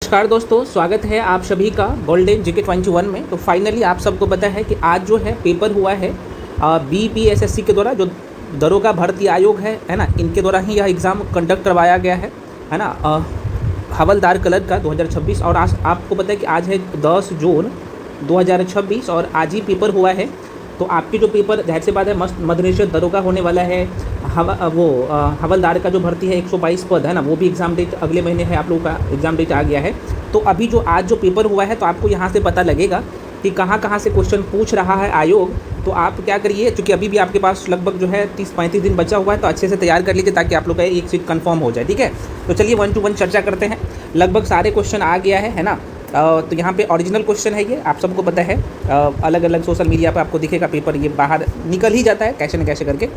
नमस्कार दोस्तों, स्वागत है आप सभी का गोल्डन जीके 21 में। तो फाइनली आप सबको पता है कि आज जो है पेपर हुआ है बीपीएसएससी के द्वारा, जो दरोगा भर्ती आयोग है ना, इनके द्वारा ही यह एग्ज़ाम कंडक्ट करवाया गया है ना, हवलदार क्लर्क का 2026। और आज आपको पता है कि आज है 10 जून 2026 और आज ही पेपर हुआ है। तो आपकी जो पेपर जाहिर सी बात है मस्त मद्देनजर दरोगा होने वाला है। हवलदार का जो भर्ती है 122 पद है ना, वो भी एग्ज़ाम डेट अगले महीने है, आप लोगों का एग्ज़ाम डेट आ गया है। तो अभी जो आज जो पेपर हुआ है तो आपको यहाँ से पता लगेगा कि कहाँ कहाँ से क्वेश्चन पूछ रहा है आयोग। तो आप क्या करिए, चूँकि अभी भी आपके पास लगभग जो है 30-35 दिन बचा हुआ है, तो अच्छे से तैयार कर लीजिए ताकि आप लोग का एक सीट कन्फर्म हो जाए। ठीक है, तो चलिए 1 to 1 चर्चा करते हैं। लगभग सारे क्वेश्चन आ गया है ना। तो यहाँ पे ओरिजिनल क्वेश्चन है, ये आप सबको पता है। अलग अलग सोशल मीडिया पे आपको दिखेगा पेपर, ये बाहर निकल ही जाता है कैसे न कैसे करके।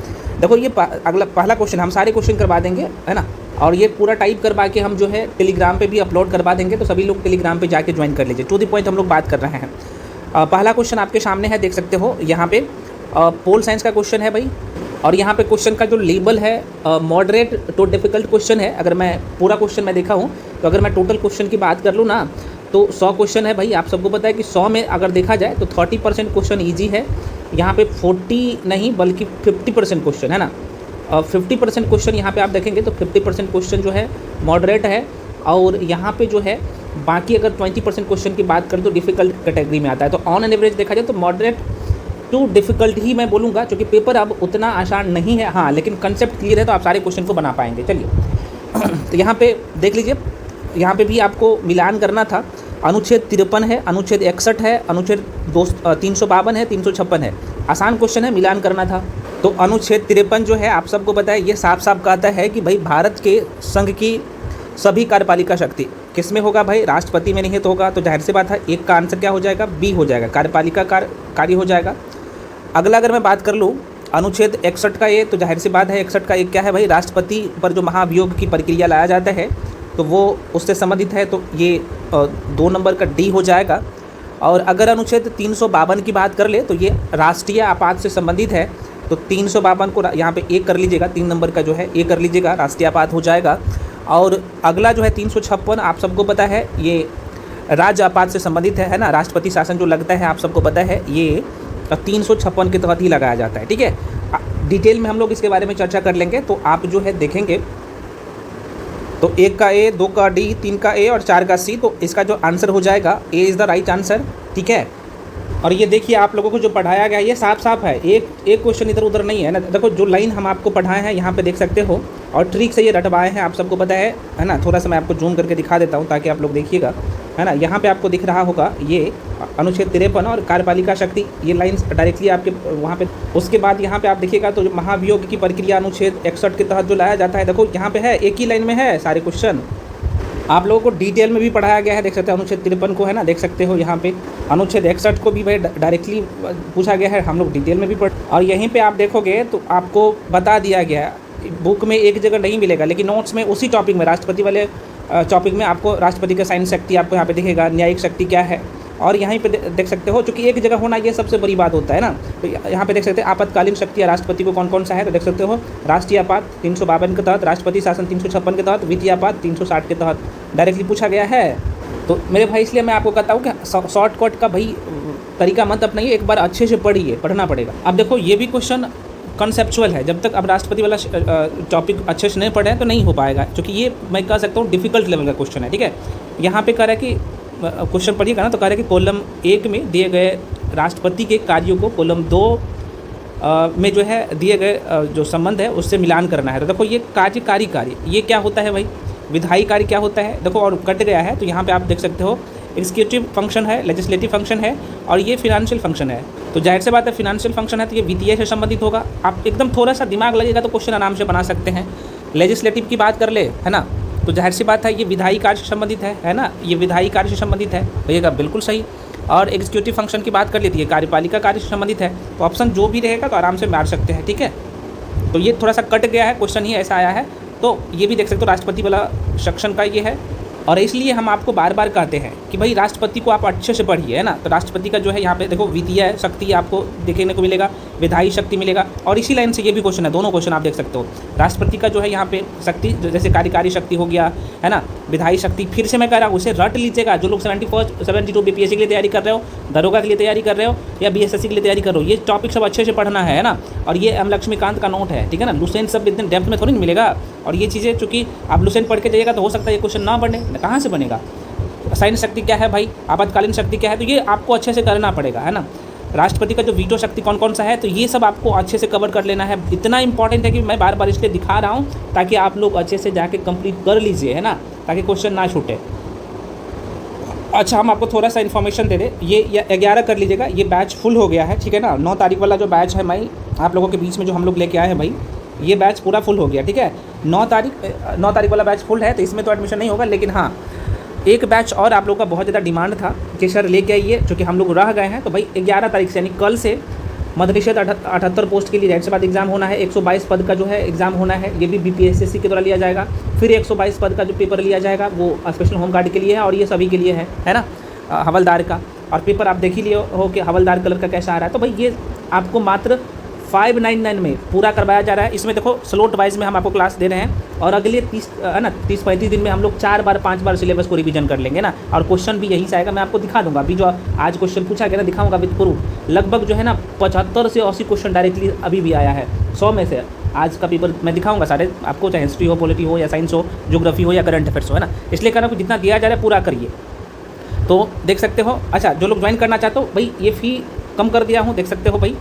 देखो ये अगला पहला क्वेश्चन, हम सारे क्वेश्चन करवा देंगे है ना, और ये पूरा टाइप करवा के हम जो है टेलीग्राम पे भी अपलोड करवा देंगे। तो सभी लोग टेलीग्राम पे जाके ज्वाइन कर लीजिए। टू द पॉइंट हम लोग बात कर रहे हैं। पहला क्वेश्चन आपके सामने है, देख सकते हो यहाँ पे पोल साइंस का क्वेश्चन है भाई। और यहाँ पे क्वेश्चन का जो लेबल है मॉडरेट टू डिफ़िकल्ट क्वेश्चन है। अगर मैं पूरा क्वेश्चन मैं देखा हूँ, तो अगर मैं टोटल क्वेश्चन की बात कर लूँ ना, तो 100 क्वेश्चन है भाई। आप सबको पता है कि 100 में अगर देखा जाए तो 30% क्वेश्चन ईजी है। यहाँ पे 40 नहीं बल्कि 50% क्वेश्चन है ना। 50% क्वेश्चन यहाँ पे आप देखेंगे तो 50% क्वेश्चन जो है मॉडरेट है। और यहाँ पे जो है बाकी अगर 20% क्वेश्चन की बात करें तो डिफ़िकल्ट कैटेगरी में आता है। तो ऑन एन एवरेज देखा जाए तो मॉडरेट टू डिफ़िकल्ट ही मैं बोलूँगा, क्योंकि पेपर अब उतना आसान नहीं है। हाँ, लेकिन कंसेप्ट क्लियर है तो आप सारे क्वेश्चन को बना पाएंगे। चलिए तो यहाँ पे देख लीजिए, यहाँ पे भी आपको मिलान करना था। अनुच्छेद 53 है, अनुच्छेद 61 है, अनुच्छेद 352 है, 356 है। आसान क्वेश्चन है, मिलान करना था। तो अनुच्छेद 53 जो है आप सबको पता है, ये साफ साफ कहता है कि भाई भारत के संघ की सभी कार्यपालिका शक्ति किस में होगा भाई, राष्ट्रपति में निहित होगा। तो जाहिर सी बात है एक का आंसर क्या हो जाएगा, बी हो जाएगा, कार्यपालिका कार्य हो जाएगा। अगला अगर मैं बात कर लूँ अनुच्छेद 61 का, ये तो जाहिर सी बात है 61 का एक क्या है भाई, राष्ट्रपति पर जो महाभियोग की प्रक्रिया लाया जाता है तो वो उससे संबंधित है। तो ये 2 नंबर का डी हो जाएगा। और अगर अनुच्छेद 352 की बात कर ले तो ये राष्ट्रीय आपात से संबंधित है। तो 352 को यहाँ पे एक कर लीजिएगा, 3 नंबर का जो है एक कर लीजिएगा, राष्ट्रीय आपात हो जाएगा। और अगला जो है 356 आप सबको पता है ये राज्य आपात से संबंधित है ना। राष्ट्रपति शासन जो लगता है आप सबको पता है ये 356 के तहत ही लगाया जाता है। ठीक है, डिटेल में हम लोग इसके बारे में चर्चा कर लेंगे। तो आप जो है देखेंगे तो 1 का ए, 2 का डी, 3 का ए और 4 का सी। तो इसका जो आंसर हो जाएगा A is the right answer. ठीक है, और ये देखिए आप लोगों को जो पढ़ाया गया ये साफ साफ है, एक क्वेश्चन इधर उधर नहीं है ना। देखो जो लाइन हम आपको पढ़ाए हैं यहाँ पे देख सकते हो, और ट्रिक से ये रटवाए हैं, आप सबको पता है ना। थोड़ा सा मैं आपको जूम करके दिखा देता हूँ ताकि आप लोग देखिएगा, है ना। यहाँ पे आपको दिख रहा होगा ये अनुच्छेद 53 और कार्यपालिका शक्ति, ये लाइन्स डायरेक्टली आपके वहाँ पे। उसके बाद यहाँ पे आप देखिएगा तो महाभियोग की प्रक्रिया अनुच्छेद 61 के तहत जो लाया जाता है, देखो यहाँ पे है, एक ही लाइन में है सारे क्वेश्चन। आप लोगों को डिटेल में भी पढ़ाया गया है, देख सकते हो अनुच्छेद 53 को, है ना, देख सकते हो यहाँ पे। अनुच्छेद 61 को भी भाई डायरेक्टली पूछा गया है, हम लोग डिटेल में भी पढ़। और यहीं पे आप देखोगे तो आपको बता दिया गया है, बुक में एक जगह नहीं मिलेगा लेकिन नोट्स में उसी टॉपिक में, राष्ट्रपति वाले टॉपिक में आपको राष्ट्रपति का साइन शक्ति आपको यहाँ पे दिखेगा, न्यायिक शक्ति क्या है। और यहीं पे देख सकते हो, चूँकि एक जगह होना ये सबसे बड़ी बात होता है ना। तो यहाँ पे देख सकते हैं आपातकालीन शक्ति या राष्ट्रपति को कौन कौन सा है। तो देख सकते हो राष्ट्रीय आपात 352 के तहत, राष्ट्रपति शासन 356 के तहत, वित्तीय आपात 360 के तहत डायरेक्टली पूछा गया है। तो मेरे भाई इसलिए मैं आपको कहता हूँ कि शॉर्टकट का भाई तरीका मत अपनाइए, एक बार अच्छे से पढ़िए, पढ़ना पड़ेगा। अब देखो ये भी क्वेश्चन कंसेप्चुअल है, जब तक अब राष्ट्रपति वाला टॉपिक अच्छे से नहीं पढ़े तो नहीं हो पाएगा, क्योंकि ये मैं कह सकता हूँ डिफ़िकल्ट लेवल का क्वेश्चन है। ठीक है, यहाँ पे कह रहा है कि क्वेश्चन पढ़िएगा ना, तो कह रहा है कि कॉलम 1 में दिए गए राष्ट्रपति के कार्यों को कॉलम 2 में जो है दिए गए जो संबंध है उससे मिलान करना है। तो देखो ये कार्यकारी कार्य ये क्या होता है भाई, विधायी कार्य क्या होता है, देखो और कट गया है। तो यहाँ पे आप देख सकते हो एग्जीक्यूटिव फंक्शन है, लेजिस्लेटिव फंक्शन है, और ये फिनेंशियल फंक्शन है। तो जाहिर से बात है फिनेंशियल फंक्शन है तो ये वित्तीय से संबंधित होगा। आप एकदम थोड़ा सा दिमाग लगेगा तो क्वेश्चन आराम से बना सकते हैं। लेजिस्लेटिव की बात कर ले, है ना, तो जाहिर सी बात है ये विधायी कार्य से संबंधित है ना, ये विधायी कार्य से संबंधित है, भैया बिल्कुल सही। और एग्जीक्यूटिव फंक्शन की बात कर लेती है, कार्यपालिका कार्य से संबंधित है। तो ऑप्शन जो भी रहेगा तो आराम से मार सकते हैं। ठीक है, तो ये थोड़ा सा कट गया है, क्वेश्चन ही ऐसा आया है। तो ये भी देख सकते हो राष्ट्रपति वाला सेक्शन का ये है। और इसलिए हम आपको बार बार कहते हैं कि भाई राष्ट्रपति को आप अच्छे से पढ़िए, है ना। तो राष्ट्रपति का जो है यहाँ पे देखो वित्तीय शक्ति आपको देखने को मिलेगा, विधायी शक्ति मिलेगा, और इसी लाइन से ये भी क्वेश्चन है, दोनों क्वेश्चन आप देख सकते हो। राष्ट्रपति का जो है यहाँ पे शक्ति जैसे कार्यकारी शक्ति हो गया, है ना, विधायी शक्ति, फिर से मैं कह रहा हूँ उसे रट लीजिएगा। जो लोग 72 बीपीएससी के लिए तैयारी कर रहे हो, दरोगा के लिए तैयारी कर रहे हो या बीएसएससी के लिए तैयारी कर रहे हो, ये टॉपिक सब अच्छे से पढ़ना है ना। और ये एम लक्ष्मीकांत का नोट है, ठीक है ना। लुसेंट सब इतने डेप्थ में थोड़ी नहीं मिलेगा। और ये चीज़ें चूँकि आप लुसेंट पढ़ के जाइएगा तो हो सकता है ये क्वेश्चन ना बने, कहाँ से बनेगा। सैन्य शक्ति क्या है भाई, आपातकालीन शक्ति क्या है, तो ये आपको अच्छे से करना पड़ेगा, है ना। राष्ट्रपति का जो वीटो शक्ति कौन कौन सा है, तो ये सब आपको अच्छे से कवर कर लेना है। इतना इंपॉर्टेंट है कि मैं बार बार इसलिए दिखा रहा हूँ ताकि आप लोग अच्छे से जाके कंप्लीट कर लीजिए, है ना, ताकि क्वेश्चन ना छूटे। अच्छा, हम आपको थोड़ा सा इन्फॉर्मेशन दे दें, ये 11 कर लीजिएगा, ये बैच फुल हो गया है, ठीक है ना। 9 तारीख वाला जो बैच है भाई आप लोगों के बीच में जो हम लोग लेके आए हैं भाई, ये बैच पूरा फुल हो गया, ठीक है। 9 तारीख वाला बैच फुल है, तो इसमें तो एडमिशन नहीं होगा। लेकिन हाँ, एक बैच और आप लोगों का बहुत ज़्यादा डिमांड था कि सर लेके आइए, क्योंकि हम लोग रह गए हैं। तो भाई 11 तारीख से यानी कल से मध्य निषेध 78 पोस्ट के लिए रेड से बाद एग्जाम होना है। 122 पद का जो है एग्ज़ाम होना है, ये भी बीपीएससी के द्वारा लिया जाएगा। फिर 122 पद का जो पेपर लिया जाएगा वो स्पेशल होमगार्ड के लिए है, और ये सभी के लिए है ना, हवलदार का। और पेपर आप देख ही लिए हो कि हवलदार कलर का कैसा आ रहा है। तो भाई ये आपको मात्र 599 में पूरा करवाया जा रहा है। इसमें देखो स्लोट वाइज में हम आपको क्लास दे रहे हैं, और अगले 30-35 दिन में हम लोग 4 बार 5 बार सिलेबस को रिवीजन कर लेंगे ना। और क्वेश्चन भी यहीं से आएगा, मैं आपको दिखा दूंगा। अभी जो आज क्वेश्चन पूछा गया ना, दिखाऊंगा विद प्रूफ। लगभग जो है ना 75 से 80 क्वेश्चन डायरेक्टली अभी भी आया है। 100 में से आज का पेपर मैं दिखाऊंगा सारे आपको, चाहे हिस्ट्री हो, पॉलिटी हो या साइंस हो, ज्योग्राफी हो या करंट अफेयर्स हो, है ना। इसलिए कह रहा हूँ कि जितना दिया जा रहा है पूरा करिए, तो देख सकते हो। अच्छा, जो लोग ज्वाइन करना चाहते हो भाई, ये फ़ी कम कर दिया हूँ, देख सकते हो भाई,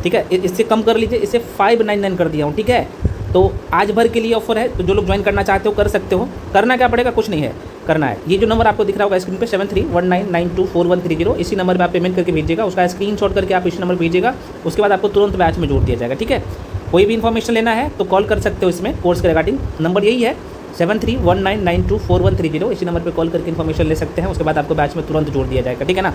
ठीक है। इससे कम कर लीजिए, इसे 599 कर दिया हूँ, ठीक है। तो आज भर के लिए ऑफर है, तो जो लोग ज्वाइन करना चाहते हो कर सकते हो। करना क्या पड़ेगा, कुछ नहीं है, करना है ये जो नंबर आपको दिख रहा होगा स्क्रीन पे 7319924130, इसी नंबर पर आप पेमेंट करके भेजिएगा। उसका स्क्रीनशॉट करके आप इसी नंबर पर भेजिएगा। उसके बाद आपको तुरंत बैच में जोड़ दिया जाएगा, ठीक है। कोई भी इन्फॉर्मेशन लेना है तो कॉल कर सकते हो इसमें, कोर्स के रिगार्डिंग। नंबर यही है 7319924130, इसी नंबर पर कॉल करके इन्फॉर्मेशन ले सकते हैं। उसके बाद आपको बैच में तुरंत जोड़ दिया जाएगा, ठीक है ना।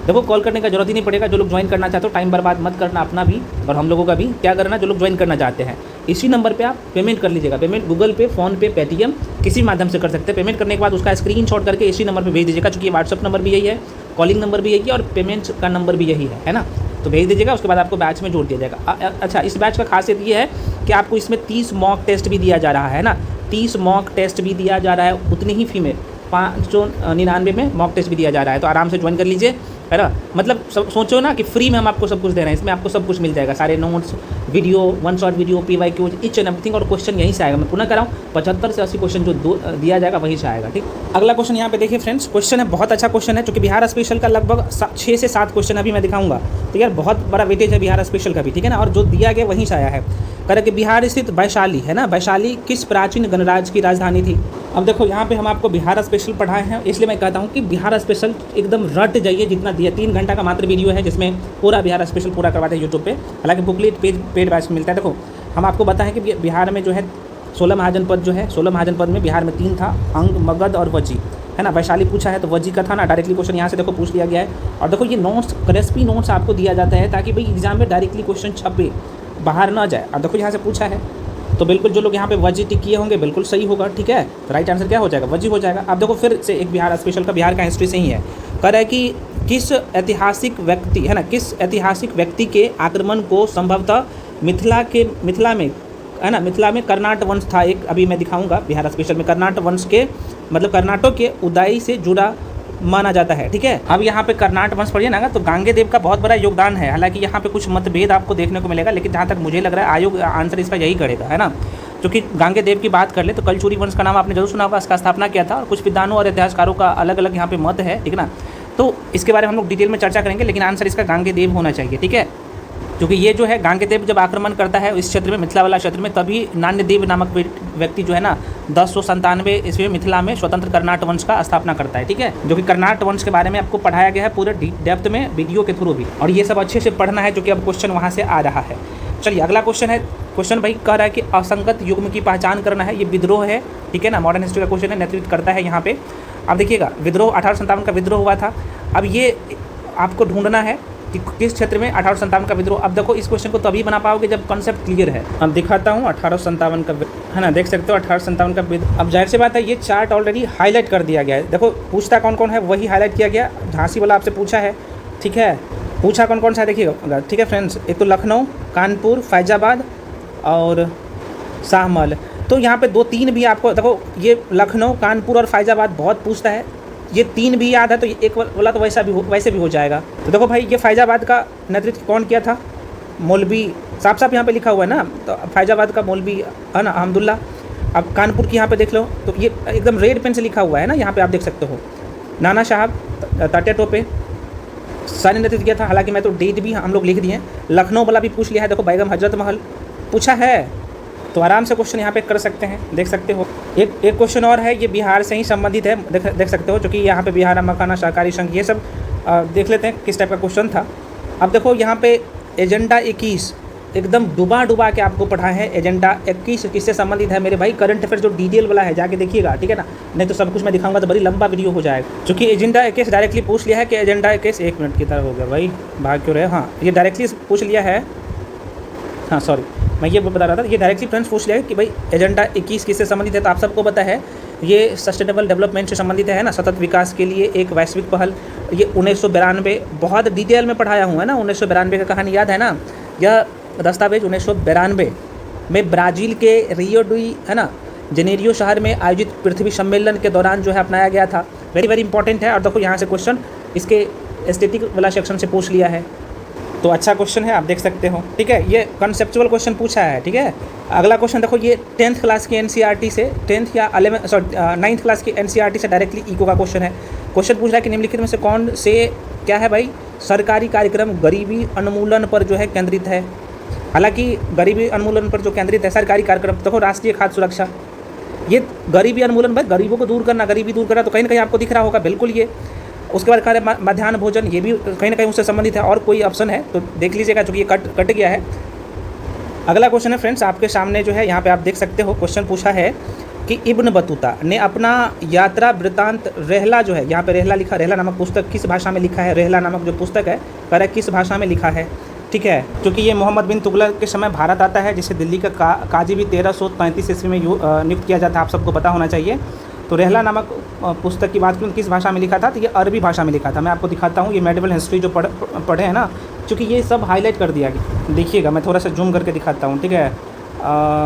देखो, कॉल करने का जरूरत ही नहीं पड़ेगा। जो लोग ज्वाइन करना चाहते हो, टाइम बर्बाद मत करना अपना भी और हम लोगों का भी। क्या करना, जो लोग ज्वाइन करना चाहते हैं इसी नंबर पे आप पेमेंट कर लीजिएगा। पेमेंट गूगल पे, फ़ोन पे, पेटीएम किसी माध्यम से कर सकते हैं। पेमेंट करने के बाद उसका स्क्रीनशॉट करके इसी नंबर पे भेज दीजिएगा, क्योंकि व्हाट्सअप नंबर भी यही है, कॉलिंग नंबर भी यही है और पेमेंट का नंबर भी यही है ना। तो भेज दीजिएगा, उसके बाद आपको बैच में जोड़ दिया जाएगा। अच्छा, इस बैच का खासियत ये है कि आपको इसमें 30 मॉक टेस्ट भी दिया जा रहा है ना। 30 मॉक टेस्ट भी दिया जा रहा है, उतनी ही फी में 599 में मॉक टेस्ट भी दिया जा रहा है। तो आराम से ज्वाइन कर लीजिए, है ना। मतलब सोचो ना कि फ्री में हम आपको सब कुछ दे रहे हैं। इसमें आपको सब कुछ मिल जाएगा, सारे notes, video, 1 shot video, PYQ, each and everything. और क्वेश्चन यहीं से आएगा, मैं पुनः कर रहा हूँ, 75 से 80 क्वेश्चन जो दिया जाएगा वहीं से आएगा, ठीक। अगला क्वेश्चन यहाँ पे देखिए फ्रेंड्स, क्वेश्चन है बहुत अच्छा क्वेश्चन है, क्योंकि बिहार स्पेशल का लगभग 6 से 7 क्वेश्चन अभी मैं दिखाऊंगा। तो यार बहुत बड़ा वेटेज है बिहार स्पेशल का भी, ठीक है ना। और जो दिया गया वहीं से आया है। कह रहे कि बिहार स्थित वैशाली, है ना, वैशाली किस प्राचीन गणराज्य की राजधानी थी। अब देखो, यहाँ पे हम आपको बिहार स्पेशल पढ़ाए हैं, इसलिए मैं कहता हूँ कि बिहार स्पेशल एकदम रट जाइए जितना दिया। 3 घंटा का मात्र वीडियो है, जिसमें पूरा बिहार स्पेशल पूरा करवाते हैं यूट्यूब पे। हालांकि बुकलेट पेड बैच में मिलता है। देखो, हम आपको बताएं कि बिहार में जो है 16 महाजनपद जो है, 16 महाजनपद में बिहार में 3 था, अंग, मगध और वजी, है ना। वैशाली पूछा है तो वजी का था ना, डायरेक्टली क्वेश्चन यहाँ से देखो पूछ लिया गया है। और देखो, ये नोट्स, क्रिस्पी नोट्स आपको दिया जाता है ताकि भाई एग्जाम में डायरेक्टली क्वेश्चन छपे, बाहर ना जाए। और देखो, यहाँ से पूछा है तो बिल्कुल जो लोग यहाँ पे वजी टिक किए होंगे बिल्कुल सही होगा, ठीक है। तो राइट आंसर क्या हो जाएगा, वजी हो जाएगा। अब देखो, फिर से एक बिहार स्पेशल का, बिहार का हिस्ट्री से ही है। कह रहा है कि किस ऐतिहासिक व्यक्ति, है ना, किस ऐतिहासिक व्यक्ति के आक्रमण को संभवतः मिथिला में, है ना, मिथिला में कर्नाट वंश था एक। अभी मैं दिखाऊंगा बिहार स्पेशल में कर्नाट वंश के, मतलब कर्नाटक के उदाई से जुड़ा माना जाता है, ठीक है। अब यहाँ पे कर्नाट वंश पढ़िए ना, तो गांगे देव का बहुत बड़ा योगदान है। हालांकि यहाँ पे कुछ मतभेद आपको देखने को मिलेगा, लेकिन जहाँ तक मुझे लग रहा है आयोग आंसर इसका यही करेगा, है ना। क्योंकि गांगे देव की बात कर ले तो कलचुरी वंश का नाम आपने जरूर सुना होगा, इसका स्थापना किया था। और कुछ विद्वानों और इतिहासकारों का अलग अलग यहाँ पे मत है, ठीक है ना। तो इसके बारे में हम लोग डिटेल में चर्चा करेंगे, लेकिन आंसर इसका गांगे देव होना चाहिए, ठीक है। क्योंकि ये जो है गांगे देव जब आक्रमण करता है इस क्षेत्र में, मिथिला वाला क्षेत्र में, तभी नान्यदेव नामक व्यक्ति जो है ना 1097 ईस्वी में मिथिला में स्वतंत्र कर्नाट वंश का स्थापना करता है, ठीक है। जो कि कर्नाट वंश के बारे में आपको पढ़ाया गया है पूरे डेप्थ में वीडियो के थ्रू भी, और ये सब अच्छे से पढ़ना है, जो कि अब क्वेश्चन वहाँ से आ रहा है। चलिए अगला क्वेश्चन है। क्वेश्चन भाई कह रहा है कि असंगत युग्म की पहचान करना है, ये विद्रोह है, ठीक है ना। मॉडर्न हिस्ट्री का क्वेश्चन है, नेतृत्व करता है यहाँ पे। अब देखिएगा, विद्रोह 1857 का विद्रोह हुआ था। अब ये आपको ढूंढना है कि किस क्षेत्र में 1857 का विद्रोह। अब देखो, इस क्वेश्चन को तभी बना पाओगे जब कॉन्सेप्ट क्लियर है। अब दिखाता हूँ 1857 का, है ना, देख सकते हो 1857 का विद्रोह। अब जाहिर सी बात है, ये चार्ट ऑलरेडी हाईलाइट कर दिया गया है। देखो, पूछता कौन कौन है वही हाईलाइट किया गया। झांसी वाला आपसे पूछा है, ठीक है, पूछा कौन कौन सा है देखिएगा, ठीक है फ्रेंड्स। एक तो लखनऊ, कानपुर, फैजाबाद और शाहमहल। तो यहाँ पे 2-3 भी आपको देखो, ये लखनऊ, कानपुर और फैजाबाद बहुत पूछता है, ये 3 भी याद है तो ये एक वाला तो वैसे भी हो जाएगा। तो देखो भाई, ये फैजाबाद का नेतृत्व कौन किया था? मौलवी, साफ साफ यहाँ पे लिखा हुआ है ना, तो फैजाबाद का मौलवी है ना अहमदुल्ला। अब कानपुर की यहाँ पे देख लो तो ये एकदम रेड पेन से लिखा हुआ है ना, यहाँ पे आप देख सकते हो, नाना साहब तात्या टोपे सारे नेतृत्व किया था। हालांकि मैं तो डेट भी हम लोग लिख दिए हैं। लखनऊ वाला भी पूछ लिया है, देखो बेगम हजरत महल पूछा है, तो आराम से क्वेश्चन यहाँ पे कर सकते हैं, देख सकते हो। एक क्वेश्चन और है, ये बिहार से ही संबंधित है, देख सकते हो, जो कि यहाँ पे बिहार मखाना सहकारी संघ, ये सब देख लेते हैं किस टाइप का क्वेश्चन था। अब देखो यहाँ पे एजेंडा 21 एकदम डुबा के आपको पढ़ा है। एजेंडा 21 किससे संबंधित है मेरे भाई? करंट अफेयर जो डिटेल वाला है, जाके देखिएगा, ठीक है ना, नहीं तो सब कुछ मैं दिखाऊंगा तो बड़ी लंबा वीडियो हो जाएगा। चूँकि एजेंडा 21 डायरेक्टली पूछ लिया है कि एजेंडा 21 1 मिनट की तरह हो गया भाई, भाग क्यों रहे? हाँ, ये डायरेक्टली पूछ लिया है, हाँ सॉरी मैं ये बता रहा था, ये डायरेक्टली फ्रेंड्स पूछ लिया है कि भाई एजेंडा 21 किससे संबंधित है। तो आप सबको पता है ये सस्टेनेबल डेवलपमेंट से संबंधित है ना, सतत विकास के लिए एक वैश्विक पहल। ये 1992 बहुत डिटेल में पढ़ाया हुआ है ना, 1992 का कहानी याद है ना। यह दस्तावेज 1992 में ब्राज़ील के रियो डी है ना जेनेरियो शहर में आयोजित पृथ्वी सम्मेलन के दौरान जो है अपनाया गया था। वेरी वेरी इंपॉर्टेंट है। और देखो यहाँ से क्वेश्चन इसके एस्थेटिक वाला सेक्शन से पूछ लिया है, तो अच्छा क्वेश्चन है, आप देख सकते हो, ठीक है। ये कंसेप्चुअल क्वेश्चन पूछा है, ठीक है। अगला क्वेश्चन देखो, ये 10th क्लास की एनसीईआरटी से, 10th या 9th क्लास की एनसीईआरटी से डायरेक्टली इको का क्वेश्चन है। क्वेश्चन पूछ रहा है कि निम्नलिखित में से कौन से क्या है भाई सरकारी कार्यक्रम गरीबी उन्मूलन पर जो है केंद्रित है। हालांकि गरीबी उन्मूलन पर जो केंद्रित है सरकारी कार्यक्रम, देखो राष्ट्रीय खाद्य सुरक्षा, ये गरीबी उन्मूलन भाई, गरीबों को दूर करना, गरीबी दूर करना, तो कहीं ना कहीं आपको दिख रहा होगा, बिल्कुल ये। उसके बाद कार्य मध्याह्न भोजन, ये भी कहीं ना कहीं उससे संबंधित है। और कोई ऑप्शन है तो देख लीजिएगा, चूँकि ये कट गया है। अगला क्वेश्चन है फ्रेंड्स आपके सामने जो है, यहाँ पे आप देख सकते हो, क्वेश्चन पूछा है कि इब्न बतूता ने अपना यात्रा वृत्तांत रहला जो है, यहाँ पे रहला लिखा, रहला नामक पुस्तक किस भाषा में लिखा है? रहला नामक जो पुस्तक है कह किस भाषा में लिखा है, ठीक है। क्योंकि ये मोहम्मद बिन तुगलक के समय भारत आता है, जिसे दिल्ली का काजी भी 1333 ईस्वी में नियुक्त किया जाता है, आप सबको पता होना चाहिए। तो रहला नामक पुस्तक की बात करूँ किस भाषा में लिखा था, तो ये अरबी भाषा में लिखा था। मैं आपको दिखाता हूँ, ये मेडिवल हिस्ट्री जो पढ़े हैं ना, क्योंकि ये सब हाईलाइट कर दिया गया, देखिएगा, मैं थोड़ा सा जूम करके दिखाता हूँ, ठीक है।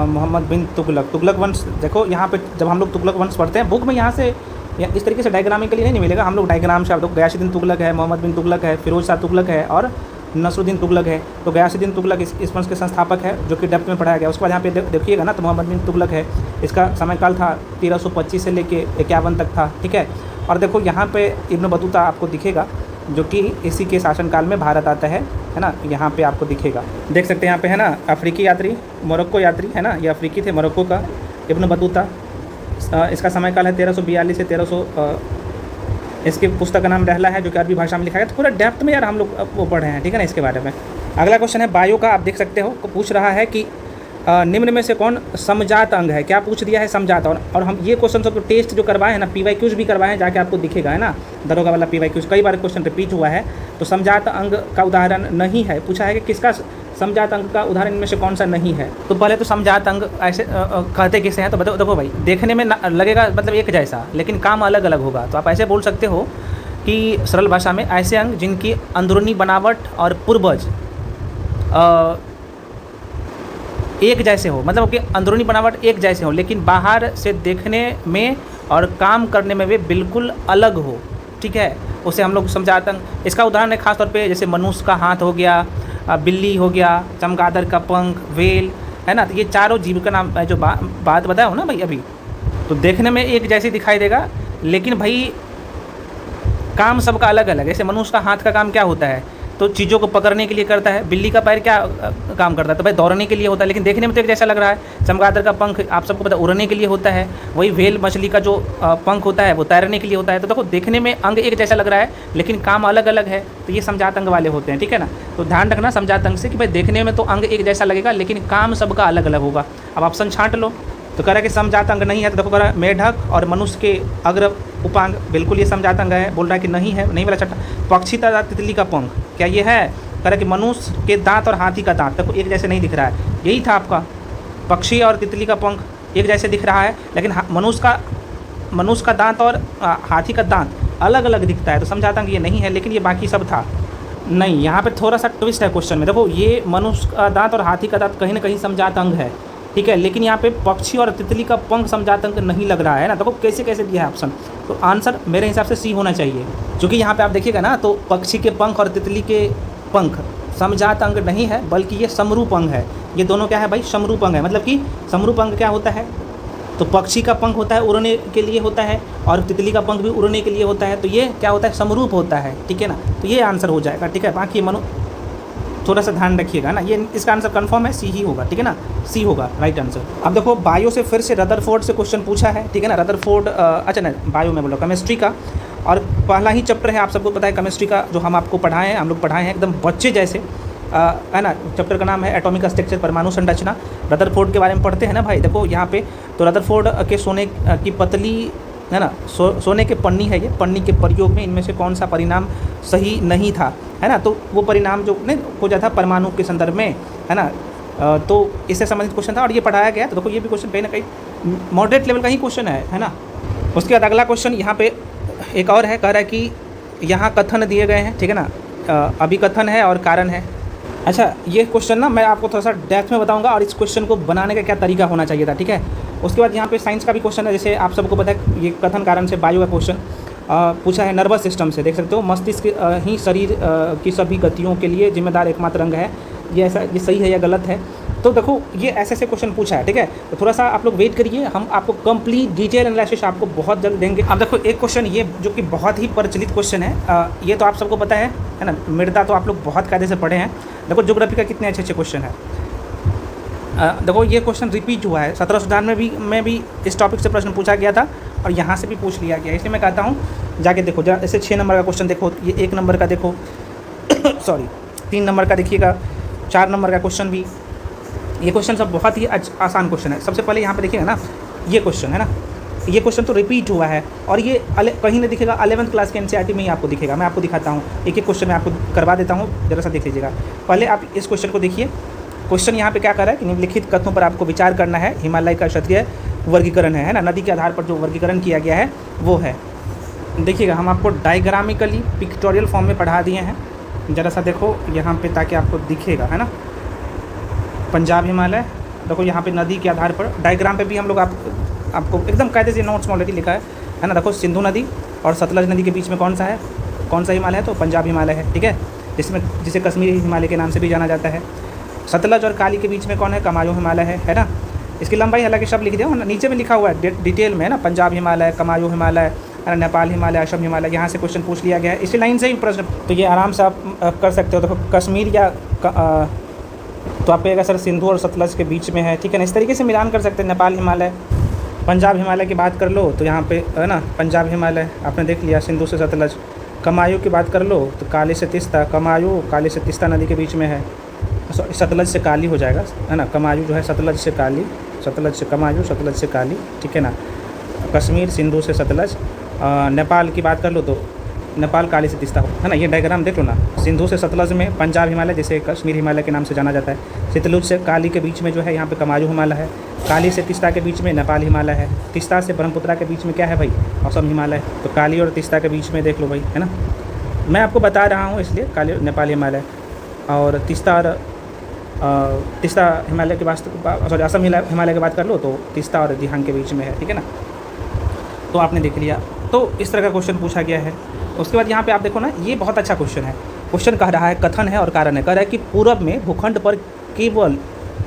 मोहम्मद बिन तुगलक वंश, देखो यहाँ पे जब हम लोग तुगलक वंश पढ़ते हैं बुक में, यहाँ से इस तरीके से डायग्रामिकली नहीं मिलेगा, हम लोग डायग्राम से, आप लोग गयासुद्दीन तुगलक है, मोहम्मद बिन तुगलक है, फिरोज शाह तुगलक है और नसरुद्दीन तुगलक है। तो गयासुद्दीन तुगलक इस वंश के संस्थापक है, जो कि डेप्थ में पढ़ाया गया। उसके बाद यहाँ पे देखिएगा ना, तो मोहम्मद बिन तुगलक है, इसका সময়काल था 1325 से लेके 51 तक था, ठीक है। और देखो यहाँ पे इब्न बतूता आपको दिखेगा, जो कि इसी के शासनकाल में भारत आता है ना, यहाँ पे आपको दिखेगा, देख सकते हैं यहाँ पे है ना, अफ्रीकी यात्री, मोरक्को यात्री है ना, ये अफ्रीकी थे, मोरक्को का इब्न बतूता। इसका समयकाल है 1342 से 1300। इसकी पुस्तक का नाम रहला है, जो कि अरबी भाषा में लिखा है। तो पूरा डेप्थ में यार हम लोग वो पढ़े हैं, ठीक है ना, इसके बारे में। अगला क्वेश्चन है बायो का, आप देख सकते हो, पूछ रहा है कि निम्न में से कौन समजात अंग है। क्या पूछ दिया है? समजात। और हम ये क्वेश्चन सब टेस्ट जो करवाए हैं ना, PYQs भी करवाए हैं, जाके आपको दिखेगा, है ना, दरोगा वाला PYQs, कई बार क्वेश्चन रिपीट हुआ है। तो समजात अंग का उदाहरण नहीं है, पूछा है कि किसका समजात अंग का उदाहरण इनमें से कौन सा नहीं है। तो पहले तो समजात अंग ऐसे कहते किसे हैं, तो बताओ। देखो भाई, देखने में लगेगा मतलब एक जैसा, लेकिन काम अलग अलग होगा। तो आप ऐसे बोल सकते हो कि सरल भाषा में, ऐसे अंग जिनकी अंदरूनी बनावट और पूर्वज एक जैसे हो, मतलब कि अंदरूनी बनावट एक जैसे हो, लेकिन बाहर से देखने में और काम करने में वे बिल्कुल अलग हो, ठीक है, उसे हम लोग समझाते हैं। इसका उदाहरण है खासतौर पे जैसे मनुष्य का हाथ हो गया, बिल्ली हो गया, चमगादड़ का पंख, व्हेल, है ना। तो ये चारों जीव का नाम जो बात बताया हो ना भाई अभी, तो देखने में एक जैसी दिखाई देगा, लेकिन भाई काम सबका अलग अलग है। जैसे मनुष्य का हाथ का काम क्या होता है, तो चीज़ों को पकड़ने के लिए करता है। बिल्ली का पैर क्या काम करता है, तो भाई दौड़ने के लिए होता है, लेकिन देखने में तो एक जैसा लग रहा है। चमगादड़ का पंख आप सबको पता है उड़ने के लिए होता है। वही व्हेल मछली का जो पंख होता है वो तैरने के लिए होता है। तो देखो देखने में अंग एक जैसा लग रहा है, लेकिन काम अलग अलग है। तो ये समजात अंग वाले होते हैं, ठीक है ना। तो ध्यान रखना समजात अंग से कि भाई देखने में तो अंग एक जैसा लगेगा, लेकिन काम सबका अलग अलग होगा। अब ऑप्शन छांट लो। तो कह रहा है कि समजात अंग नहीं है, तो देखो कह रहा है मेढक और मनुष्य के अग्र उपांग, बिल्कुल ये समजात अंग है। बोल रहा है कि नहीं है, नहीं वाला छठा। पक्षी तथा तितली का पंख, क्या ये है? कह रहा है कि मनुष्य के दांत और हाथी का दांत देखो एक जैसे नहीं दिख रहा है। यही था आपका, पक्षी और तितली का पंख एक जैसे दिख रहा है, लेकिन मनुष्य का दांत और हाथी का दांत अलग अलग दिखता है। तो समझाता हूँ कि ये नहीं है, लेकिन ये बाकी सब था। नहीं, यहाँ पे थोड़ा सा ट्विस्ट है क्वेश्चन में। देखो ये मनुष्य का दांत और हाथी का दांत कहीं ना कहीं समजात अंग है, ठीक है, लेकिन यहाँ पे पक्षी और तितली का पंख समझात अंक नहीं लग रहा है ना। देखो कैसे कैसे दिया है ऑप्शन, तो आंसर मेरे हिसाब से सी होना चाहिए, क्योंकि यहाँ पे आप देखिएगा ना तो पक्षी के पंख और तितली के पंख समझात अंग नहीं है, बल्कि ये समरूप अंग है। ये दोनों क्या है भाई, समरूप अंग है। मतलब कि समरूप अंग क्या होता है, तो पक्षी का पंख होता है उड़ने के लिए होता है, और तितली का पंख भी उड़ने के लिए होता है, तो ये क्या होता है, समरूप होता है। ठीक है ना, तो ये आंसर हो जाएगा। ठीक है, बाकी मनो थोड़ा सा ध्यान रखिएगा ना, ये इसका आंसर कंफर्म है, सी ही होगा। ठीक है ना, सी होगा राइट आंसर। अब देखो बायो से फिर से रदरफोर्ड से क्वेश्चन पूछा है। ठीक है ना, रदरफोर्ड अच्छा ना बायो में बोलो केमिस्ट्री का, और पहला ही चैप्टर है, आप सबको पता है केमिस्ट्री का, जो हम आपको पढ़ाए हैं, हम लोग पढ़ाए हैं एकदम बच्चे जैसे, है ना। चैप्टर का नाम है एटॉमिक स्ट्रक्चर, परमाणु संरचना। रदरफोर्ड के बारे में पढ़ते हैं ना भाई। देखो यहाँ पे तो रदरफोर्ड के सोने की पतली, है ना, सोने के पन्नी है ये, पन्नी के प्रयोग में इनमें से कौन सा परिणाम सही नहीं था, है ना। तो वो परिणाम जो नहीं हो जाता परमाणु के संदर्भ में, है ना, तो इससे संबंधित क्वेश्चन था और ये पढ़ाया गया। तो देखो ये भी क्वेश्चन कहीं ना कहीं मॉडरेट लेवल का ही क्वेश्चन है ना। उसके बाद अगला क्वेश्चन यहाँ पे एक और है, कह रहा है कि यहाँ कथन दिए गए हैं। ठीक है ना, अभिकथन है और कारण है। अच्छा, ये क्वेश्चन ना मैं आपको थोड़ा सा डेप्थ में बताऊंगा, और इस क्वेश्चन को बनाने का क्या तरीका होना चाहिए था। ठीक है, उसके बाद यहाँ पे साइंस का भी क्वेश्चन है, जैसे आप सबको पता है ये कथन कारण से बायो का क्वेश्चन पूछा है। नर्वस सिस्टम से देख सकते हो, मस्तिष्क ही शरीर की सभी गतियों के लिए जिम्मेदार एकमात्र अंग है। ये सही है या गलत है। तो देखो ये ऐसे क्वेश्चन पूछा है। ठीक है, तो थोड़ा सा आप लोग वेट करिए, हम आपको कंप्लीट डिटेल एनालिसिस आपको बहुत जल्द देंगे। अब देखो एक क्वेश्चन ये जो कि बहुत ही प्रचलित क्वेश्चन है, ये तो आप सबको पता है ना, मृदा तो आप लोग बहुत कायदे से पढ़े हैं। देखो ज्योग्राफी का कितने अच्छे क्वेश्चन है। देखो ये क्वेश्चन रिपीट हुआ है, 1793 में भी इस टॉपिक से प्रश्न पूछा गया था, और यहाँ से भी पूछ लिया गया। इसलिए मैं कहता हूँ जाके देखो जरा, ऐसे 6 नंबर का क्वेश्चन देखो, ये 1 नंबर का देखो सॉरी 3 नंबर का देखिएगा, 4 नंबर का क्वेश्चन भी। ये क्वेश्चन सब बहुत ही आसान क्वेश्चन है। सबसे पहले यहाँ पे देखिएगा ना, ये क्वेश्चन है ना, ये क्वेश्चन तो रिपीट हुआ है, और ये कहीं नहीं दिखेगा, 11th क्लास के एनसीईआरटी में ही आपको दिखेगा। मैं आपको दिखाता हूँ, एक एक क्वेश्चन मैं आपको करवा देता हूँ, जरा सा देख लीजिएगा। पहले आप इस क्वेश्चन को देखिए। क्वेश्चन यहाँ पे क्या कर रहा है कि निम्नलिखित कथनों पर आपको विचार करना है। हिमालय का क्षेत्रीय वर्गीकरण है ना, नदी के आधार पर जो वर्गीकरण किया गया है वो है। देखिएगा हम आपको डायग्रामिकली पिक्टोरियल फॉर्म में पढ़ा दिए हैं, ज़रा सा देखो यहाँ पे ताकि आपको दिखेगा, है ना। पंजाब हिमालय, देखो यहाँ पे नदी के आधार पर डायग्राम पे भी हम लोग आपको एकदम कायदे से नोट्स में ऑलरेडी लिखा है ना। देखो सिंधु नदी और सतलज नदी के बीच में कौन सा हिमालय है, तो पंजाब हिमालय है। ठीक है, जिसे कश्मीरी हिमालय के नाम से भी जाना जाता है। सतलज और काली के बीच में कौन है, कमायो हिमालय है ना। इसकी लंबाई हालांकि शब्द लिख दिया, नीचे में लिखा हुआ है डिटेल में, है ना, पंजाब हिमालय, कमायो हिमालय, नेपाल हिमालय, असम हिमालय, यहाँ से क्वेश्चन पूछ लिया गया है। इसी लाइन से ही प्रश्न, तो ये आराम से आप कर सकते हो। देखो कश्मीर या तो आप कहेगा सर सिंधु और सतलज के बीच में है। ठीक है ना, इस तरीके से मिलान कर सकते हैं। नेपाल हिमालय, पंजाब हिमालय की बात कर लो तो यहाँ पे है ना पंजाब हिमालय आपने देख लिया, सिंधु से सतलज। कमायू की बात कर लो तो काली से तीस्ता, कमायू काली से तीस्ता नदी के बीच में है, सतलज से काली हो जाएगा, है ना। कमायू जो है सतलज से काली, सतलज से कमायू, सतलज से काली। ठीक है ना, कश्मीर सिंधु से सतलज। नेपाल की बात कर लो तो नेपाल काली से तीस्ता, है ना। ये डायग्राम देख लो ना, सिंधु से सतलज में पंजाब हिमालय, जिसे कश्मीर हिमालय के नाम से जाना जाता है। सतलुज से काली के बीच में जो है यहाँ पे कमायू हिमालय है। काली से तीस्ता के बीच में नेपाल हिमालय है। तीस्ता से ब्रह्मपुत्रा के बीच में क्या है भाई, असम हिमालय। तो काली और तीस्ता के बीच में देख लो भाई, है ना। मैं आपको बता रहा हूँ इसलिए काली नेपाल हिमालय और तीस्ता हिमालय की बात, सॉरी असम हिमालय की बात कर लो तो तीस्ता और दिहांग के बीच में है। ठीक है ना, तो आपने देख लिया। तो इस तरह का क्वेश्चन पूछा गया है। उसके बाद यहाँ पे आप देखो ना, ये बहुत अच्छा क्वेश्चन है। क्वेश्चन कह रहा है कथन है और कारण है। कह रहा है कि पूरब में भूखंड पर केवल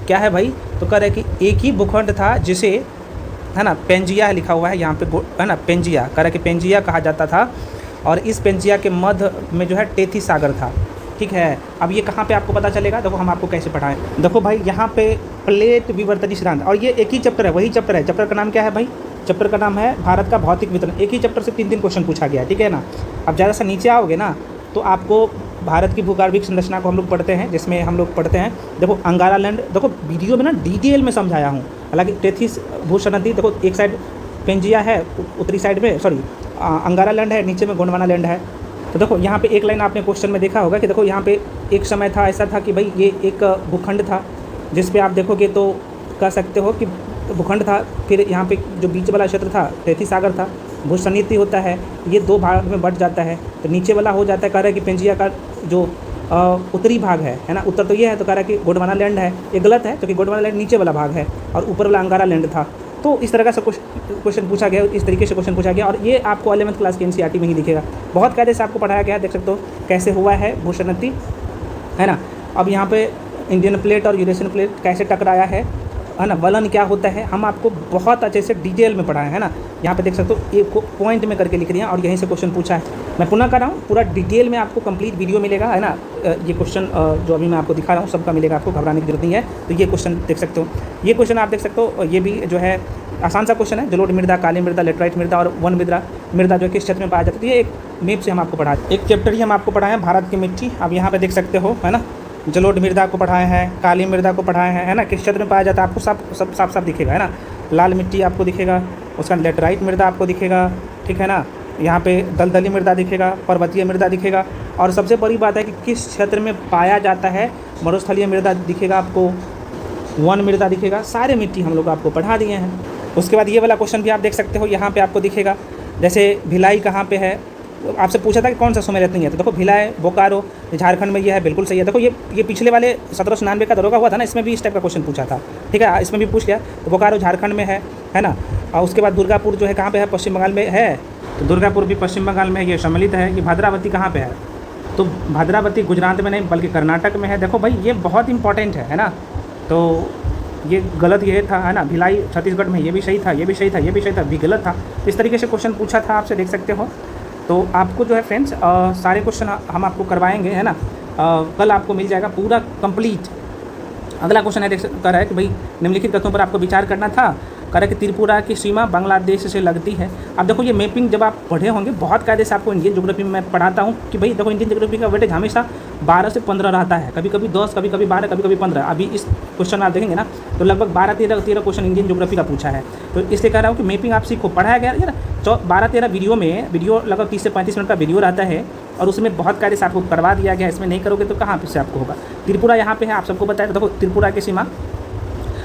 क्या है भाई, तो कह रहा है कि एक ही भूखंड था जिसे, है ना, पेंजिया लिखा हुआ है यहाँ पे, है ना, पेंजिया। कह रहा है कि पेंजिया कहा जाता था, और इस पेंजिया के मध्य में जो है टेथी सागर था। ठीक है, अब ये कहाँ पे आपको पता चलेगा, देखो हम आपको कैसे पढ़ाएं। देखो भाई यहाँ पे प्लेट विवर्तनी सिद्धांत, और ये एक ही चैप्टर है, वही चैप्टर है। चैप्टर का नाम क्या है भाई, चैप्टर का नाम है भारत का भौतिक वितरण। एक ही चैप्टर से 3 क्वेश्चन पूछा गया है। ठीक है ना, अब ज़्यादा सा नीचे आओगे ना तो आपको भारत की भूगर्भिक संरचना को हम लोग पढ़ते हैं, जिसमें हम लोग पढ़ते हैं, देखो अंगारा लैंड, देखो वीडियो में ना डिटेल में समझाया हूँ। हालांकि टेथिस भूषण नदी, देखो एक साइड पेंजिया है उत्तरी साइड में, सॉरी अंगारा लैंड है, नीचे में गोंडवाना लैंड है। तो देखो यहाँ पे एक लाइन आपने क्वेश्चन में देखा होगा कि देखो यहाँ पे एक समय था, ऐसा था कि भाई ये एक भूखंड था, जिस पे आप देखोगे तो कह सकते हो कि भूखंड था। फिर यहाँ पे जो बीच वाला क्षेत्र था टेथी सागर था। भूसनीति होता है, ये 2 भाग में बट जाता है, तो नीचे वाला हो जाता है, कह रहा है कि पेंजिया का जो उत्तरी भाग है ना। उत्तर तो ये है, तो कह रहा है कि गोंडवाना लैंड है। ये गलत है, क्योंकि गोंडवाना लैंड नीचे वाला भाग है और ऊपर वाला अंगारा लैंड था। तो इस तरह का से क्वेश्चन पूछा गया, इस तरीके से क्वेश्चन पूछा गया, और ये आपको 11th क्लास की एनसीईआरटी में ही दिखेगा। बहुत कायदे से आपको पढ़ाया गया है, देख सकते हो कैसे हुआ है भूषणती, है ना। अब यहाँ पे इंडियन प्लेट और यूरेशियन प्लेट कैसे टकराया है ना, वलन क्या होता है, हम आपको बहुत अच्छे से डिटेल में पढ़ाए है ना। यहाँ पे देख सकते हो एक पॉइंट में करके लिख दिया और यहीं से क्वेश्चन पूछा है। मैं पुनः कर रहा हूँ, पूरा डिटेल में आपको कंप्लीट वीडियो मिलेगा, है ना। ये क्वेश्चन जो अभी मैं आपको दिखा रहा हूँ सबका मिलेगा, आपको घबराने की जरूरत नहीं है। तो ये क्वेश्चन देख सकते हो, ये क्वेश्चन आप देख सकते हो, ये भी जो है आसान सा क्वेश्चन है। जलोढ़ मृदा, काली मृदा, लेटराइट मृदा और वन मृदा जो किस क्षेत्र में पाया जाता है। तो ये एक मैप से हम आपको पढ़ाए, एक चैप्टर ही हम आपको पढ़ाए हैं, भारत की मिट्टी। अब यहाँ पे देख सकते हो, है ना, जलोढ़ मृदा को पढ़ाए हैं, काली मृदा को पढ़ाए हैं, है ना, किस क्षेत्र में पाया जाता है आपको सब साफ साफ दिखेगा, है ना। लाल मिट्टी आपको दिखेगा, उसका लेटराइट मृदा आपको दिखेगा, ठीक है ना। यहाँ पे दलदली मृदा दिखेगा, पर्वतीय मृदा दिखेगा, और सबसे बड़ी बात है कि किस क्षेत्र में पाया जाता है, मरुस्थलीय मृदा दिखेगा आपको, वन मृदा दिखेगा, सारे मिट्टी हम लोग आपको पढ़ा दिए हैं। उसके बाद ये वाला क्वेश्चन भी आप देख सकते हो, यहाँ पे आपको दिखेगा, जैसे भिलाई कहाँ पे है, आपसे पूछा था कि कौन सा सुमेलित नहीं है, तो देखो भिलाई, बोकारो झारखंड में ये है, बिल्कुल सही है। देखो ये पिछले वाले 1799 का दरोगा हुआ था ना, इसमें भी इस टाइप का क्वेश्चन पूछा था, ठीक है, इसमें भी पूछ लिया। तो बोकारो झारखंड में है ना। और उसके बाद दुर्गापुर जो है कहाँ पे है, पश्चिम बंगाल में है, तो दुर्गापुर भी पश्चिम बंगाल में ये सम्मिलित है। कि भद्रावती कहाँ पे है, तो भद्रावती गुजरात में नहीं बल्कि कर्नाटक में है। देखो भाई ये बहुत इंपॉर्टेंट है ना। तो ये गलत ये था, है ना, भिलाई छत्तीसगढ़ में, ये भी सही था, ये भी सही था, ये भी सही था, भी गलत था। तो इस तरीके से क्वेश्चन पूछा था आपसे, देख सकते हो। तो आपको जो है फ्रेंड्स सारे क्वेश्चन हम आपको करवाएंगे, है ना। कल आपको मिल जाएगा पूरा कंप्लीट। अगला क्वेश्चन है, देख कर रहा है कि भाई निम्नलिखित तथ्यों पर आपको विचार करना था। कह रहा है कि त्रिपुरा की सीमा बांग्लादेश से लगती है। अब देखो ये मैपिंग जब आप पढ़े होंगे, बहुत कायदे से आपको इंडियन ज्योग्राफी में मैं पढ़ाता हूँ कि भाई देखो इंडियन ज्योग्राफी का वेटेज हमेशा 12 से 15 रहता है, कभी कभी 10, कभी कभी 12, कभी कभी 15। अभी इस क्वेश्चन आप देखेंगे ना, तो लगभग 12-13 क्वेश्चन इंडियन ज्योग्राफी का पूछा है। तो इसलिए कह रहा हूँ कि मैपिंग आप सीखो, पढ़ाया गया यार 12-13 वीडियो लगभग 30 से 35 मिनट का वीडियो रहता है, और उसमें बहुत कायदे से आपको करवा दिया गया है। इसमें नहीं करोगे तो कहाँ से आपको होगा। त्रिपुरा यहाँ पे है, आप सबको बताया। देखो त्रिपुरा की सीमा,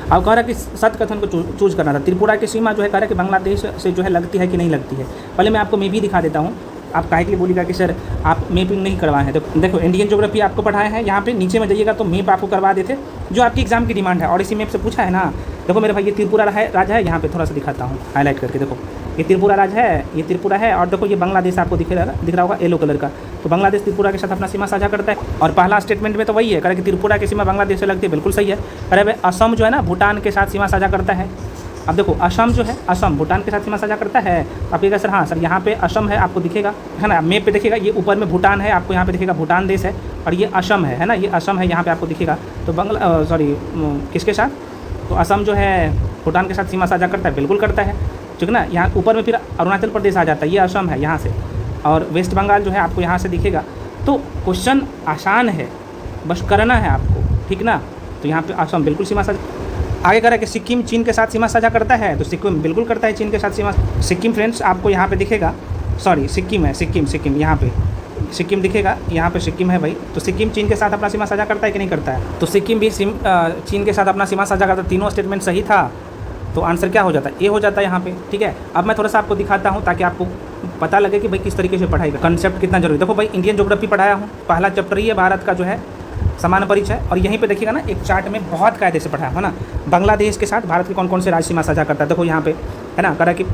अब कह रहा है कि सत्य कथन को चूज करना था। त्रिपुरा की सीमा जो है कह रहा है कि बांग्लादेश से जो है लगती है कि नहीं लगती है। पहले मैं आपको भी दिखा देता हूँ। आप काहे के लिए बोलिएगा कि सर आप मैपिंग नहीं करवाए हैं। देखो इंडियन ज्योग्राफी आपको पढ़ाए हैं, यहाँ पे नीचे में जाइएगा तो मैप आपको करवा देते, जो आपकी एग्जाम की डिमांड है, और इसी मैप से पूछा है ना। देखो मेरे भाई ये त्रिपुरा राज है, यहाँ पे थोड़ा सा दिखाता हूँ हाईलाइट करके। देखो ये त्रिपुरा राज है, ये त्रिपुरा है, और देखो ये बांग्लादेश आपको दिख रहा होगा येलो कलर का। तो बांग्लादेश त्रिपुरा के साथ अपना सीमा साझा करता है। और पहला स्टेटमेंट में तो वही है, कह रहा है कि त्रिपुरा की सीमा बांग्लादेश से लगती है, बिल्कुल सही है। कह रहा है असम जो है ना भूटान के साथ सीमा साझा करता है। अब देखो असम जो है, असम भूटान के साथ सीमा साझा करता है। आप कहेगा सर हाँ सर यहाँ पे असम है, आपको दिखेगा, है ना, मैप पे देखिएगा, ये ऊपर में भूटान है, आपको यहाँ पे दिखेगा भूटान देश है, और ये असम है ना, ये असम है, यहाँ पे आपको दिखेगा। तो किसके साथ, तो असम जो है भूटान के साथ सीमा साझा करता है, बिल्कुल करता है, ठीक है ना। यहाँ ऊपर में फिर अरुणाचल प्रदेश आ जाता है, ये असम है यहाँ से, और वेस्ट बंगाल जो है आपको यहाँ से दिखेगा। तो क्वेश्चन आसान है, बस करना है आपको, ठीक ना। तो यहाँ पे असम बिल्कुल सीमा साझा। आगे कह रहा है कि सिक्किम चीन के साथ सीमा साझा करता है, तो सिक्किम बिल्कुल करता है चीन के साथ सीमा। सिक्किम फ्रेंड्स आपको यहाँ पे दिखेगा, सिक्किम है, सिक्किम यहाँ पे सिक्किम दिखेगा, यहाँ पे सिक्किम है भाई। तो सिक्किम चीन के साथ अपना सीमा साझा करता है कि नहीं करता है, तो सिक्किम भी चीन के साथ अपना सीमा साझा करता है। तीनों स्टेटमेंट सही था, तो आंसर क्या हो जाता है, ए हो जाता है यहाँ पे, ठीक है। अब मैं थोड़ा सा आपको दिखाता हूँ ताकि आपको पता लगे कि भाई किस तरीके से पढ़ाई का कंसेप्ट कितना जरूरी। देखो भाई इंडियन ज्योग्राफी पढ़ाया हूँ, पहला चैप्टर ही है भारत का जो है सामान्य परिचय, और यहीं पे देखिएगा ना एक चार्ट में बहुत कायदे से पढ़ा है ना। बांग्लादेश के साथ भारत के कौन कौन से राज्य सीमा साझा करता है, देखो यहाँ पे है ना। कह रहा है कि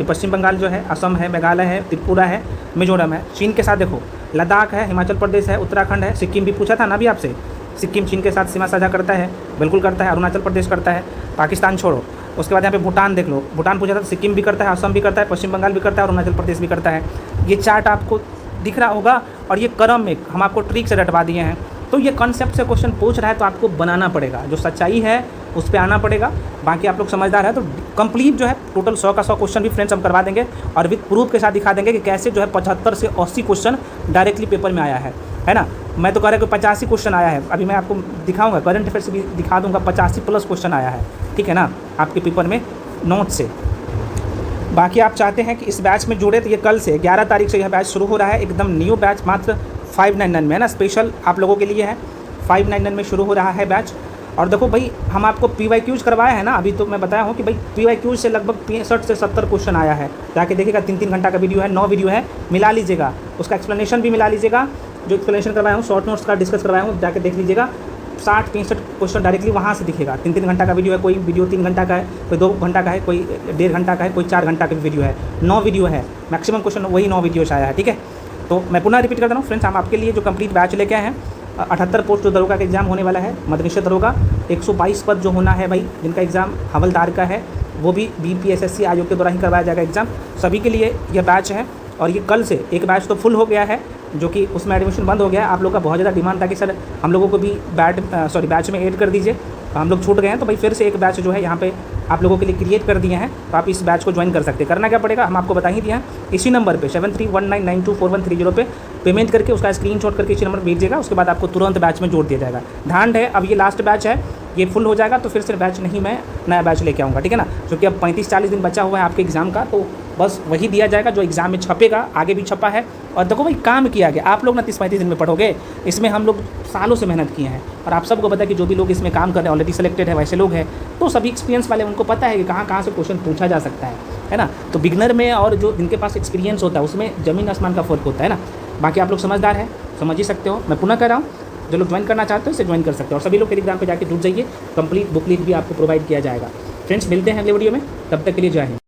पश्चिम बंगाल जो है, असम है, मेघालय है, त्रिपुरा है, मिजोरम है। चीन के साथ देखो लद्दाख है, हिमाचल प्रदेश है, उत्तराखंड है, सिक्किम भी पूछा था ना अभी आपसे, सिक्किम चीन के साथ सीमा साझा करता है, बिल्कुल करता है। अरुणाचल प्रदेश करता है, पाकिस्तान छोड़ो। उसके बाद यहाँ पे भूटान देख लो, भूटान पूछा था, सिक्किम भी करता है, असम भी करता है, पश्चिम बंगाल भी करता है, अरुणाचल प्रदेश भी करता है। ये चार्ट आपको दिख रहा होगा, और ये क्रम में हम आपको ट्रिक से रटवा दिए हैं। तो ये कॉन्सेप्ट से क्वेश्चन पूछ रहा है तो आपको बनाना पड़ेगा, जो सच्चाई है उस पर आना पड़ेगा। बाकी आप लोग समझदार है तो कंप्लीट जो है टोटल 100 का 100 क्वेश्चन भी फ्रेंड्स हम करवा देंगे, और विद प्रूफ के साथ दिखा देंगे कि कैसे जो है 75 से 80 क्वेश्चन डायरेक्टली पेपर में आया है ना। मैं तो कह रहा हूँ कि 85 क्वेश्चन आया है, अभी मैं आपको दिखाऊंगा, करंट अफेयर्स भी दिखा दूंगा, 85+ क्वेश्चन आया है, ठीक है ना, आपके पेपर में नोट से। बाकी आप चाहते हैं कि इस बैच में जुड़े, तो ये कल से 11 तारीख से यह बैच शुरू हो रहा है, एकदम न्यू बैच, मात्र 599 में है ना, स्पेशल आप लोगों के लिए है। 599 में शुरू हो रहा है बैच। और देखो भाई हम आपको PYQs करवाए हैं ना, अभी तो मैं बताया हूँ कि भाई PYQs से लगभग 65 से 70 क्वेश्चन आया है। जाके देखिएगा, 3-3 घंटा का वीडियो है, 9 वीडियो है, मिला लीजिएगा, उसका एक्सप्लेनेशन भी मिला लीजिएगा, जो एक्सप्लेनेशन करवाया हूँ, शॉर्ट नोट्स का डिस्कस करवाया हूँ, जाके देख लीजिएगा। 60-65 क्वेश्चन डायरेक्टली वहाँ से दिखेगा। 3-3 घंटा का वीडियो है, कोई वीडियो 3 घंटा का है, कोई 2 घंटा का है, कोई 1.5 घंटा का है, कोई 4 घंटा का वीडियो है। 9 वीडियो है, मैक्सिमम क्वेश्चन वही 9 वीडियो से आया है, ठीक है। तो मैं पुनः रिपीट कर रहा हूँ फ्रेंड्स, हम आपके लिए जो कंप्लीट बैच लेके आए हैं, 78 पोस्ट जो दरोगा का एग्ज़ाम होने वाला है, मदनिशा दरोगा। 122 पद जो होना है भाई, जिनका एग्ज़ाम हवलदार का है, वो भी BPSSC आयोग के द्वारा ही करवाया जाएगा एग्ज़ाम। सभी के लिए यह बैच है। और ये कल से एक बैच तो फुल हो गया है, जो कि उसमें एडमिशन बंद हो गया है। आप लोग का बहुत ज़्यादा डिमांड था कि सर हम लोगों को भी बैच में ऐड कर दीजिए, हम लोग छूट गए हैं। तो भाई फिर से एक बैच जो है यहाँ पे आप लोगों के लिए क्रिएट कर दिए हैं, तो आप इस बैच को ज्वाइन कर सकते हैं। करना क्या पड़ेगा, हम आपको बता ही दिए हैं। इसी नंबर पे 7319924130 पे पेमेंट करके उसका स्क्रीनशॉट करके इसी नंबर पर भेजिएगा। उसके बाद आपको तुरंत बैच में जोड़ दिया जाएगा। ध्यान है, अब ये लास्ट बैच है, ये फुल हो जाएगा तो फिर से बैच नहीं, मैं नया बैच लेके आऊँगा, ठीक है ना। क्योंकि अब 35-40 दिन बचा हुआ है आपके एग्ज़ाम का, तो बस वही दिया जाएगा जो एग्ज़ाम में छपेगा। आगे भी छपा है, और देखो भाई काम किया गया। आप लोग ना 30-35 दिन में पढ़ोगे, इसमें हम लोग सालों से मेहनत किए हैं। और आप सबको पता है कि जो भी लोग इसमें काम कर रहे हैं, ऑलरेडी सेलेक्टेड है वैसे लोग हैं, तो सभी एक्सपीरियंस वाले, उनको पता है कि कहाँ से क्वेश्चन पूछा जा सकता है ना। तो बिगनर में और जो जिनके पास एक्सपीरियंस होता है, उसमें ज़मीन आसमान का फ़र्क होता है ना। बाकी आप लोग समझदार हैं, समझ ही सकते हो। मैं पुनः कह रहा हूँ, जो लोग ज्वाइन करना चाहते हो इसे ज्वाइन कर सकते हो। और सभी लोग टेलीग्राम पे जाके जुड़ जाइए, कंप्लीट बुकलेट भी आपको प्रोवाइड किया जाएगा। फ्रेंड्स, मिलते हैं अगले वीडियो में, तब तक के लिए जय हिंद।